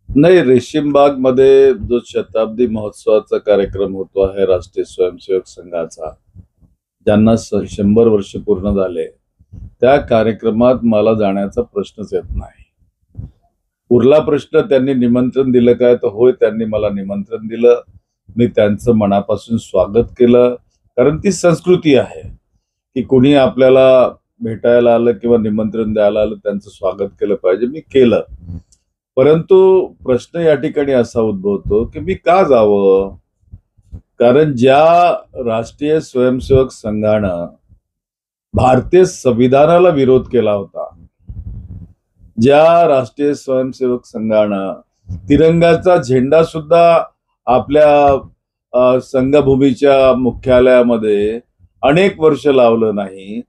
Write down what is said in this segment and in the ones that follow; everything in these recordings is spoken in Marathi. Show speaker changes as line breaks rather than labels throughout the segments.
नाही, रेशीमबाग मध्ये जो शताब्दी महोत्सवाचा कार्यक्रम होतो आहे राष्ट्रीय स्वयंसेवक संघाचा, ज्यांना 100 वर्ष पूर्ण झाले, त्या कार्यक्रमात मला जाण्याचा प्रश्नच येत नाही. उरला प्रश्न त्यांनी निमंत्रण दिलं काय, तर होय त्यांनी मला निमंत्रण दिलं. मी त्यांचं मनापासून स्वागत केलं. कारण ती संस्कृती आहे, की कोणी आपल्याला भेटायला आलं किंवा निमंत्रण द्यायला आलं त्यांचं स्वागत केलं पाहिजे. मी केलं. परंतु प्रश्न या ठिकाणी असा उद्भवतो, की मी का जावं? कारण ज्या राष्ट्रीय स्वयंसेवक संघानं भारतीय संविधानाला विरोध केला होता, ज्या राष्ट्रीय स्वयंसेवक संघानं तिरंगाचा झेंडा सुद्धा आपल्या संघभूमीच्या मुख्यालयामध्ये अनेक वर्ष लावलं नाही,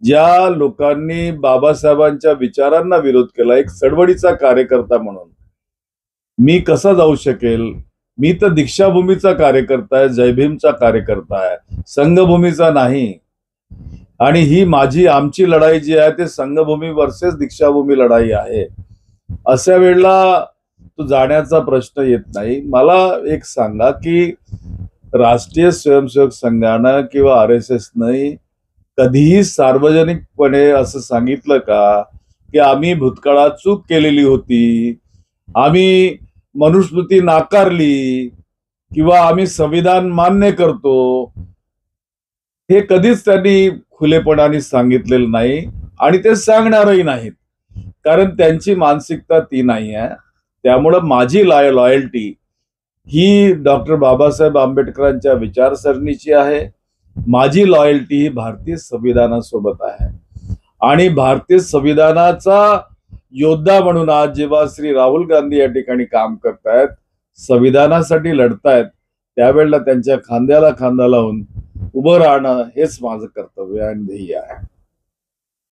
ज्या लोकांनी बाबासाहेबांच्या विचारांना विरोध केला, एक चळवळीचा कार्यकर्ता म्हणून मी कसा जाऊ शकेल? मी तर दीक्षाभूमीचा कार्यकर्ता आहे, जयभीमचा कार्यकर्ता आहे, संघभूमीचा नाही. आणि ही आमची लढाई जी आहे ते संघभूमी वर्सेस दीक्षाभूमी लढाई आहे. अशा वेळेला तो जाण्याचा प्रश्न येत नाही. मला एक सांगा, की राष्ट्रीय स्वयंसेवक संघानं किंवा RSSनं कधीही सार्वजनिकपणे असं सांगितलं का, की आम्ही भूतकाळात चूक केलेली होती, आम्ही मनुस्मृती नाकारली किंवा आम्ही संविधान मान्य करतो? हे कधीच त्यांनी खुलेपणाने सांगितलेलं नाही आणि ते सांगणारही नाहीत. कारण त्यांची मानसिकता ती नाही आहे. त्यामुळं माझी लॉयल्टी ही डॉक्टर बाबासाहेब आंबेडकरांच्या विचारसरणीची आहे. माझी लॉयल्टी ही भारतीय संविधानासोबत आहे. आणि भारतीय संविधानाचा योद्धा म्हणून आज जेव्हा श्री राहुल गांधी या ठिकाणी काम करतायत, संविधानासाठी लढतायत, त्यावेळेला त्यांच्या खांद्याला खांदा लावून उभं राहणं हेच माझं कर्तव्य आणि ध्येय आहे.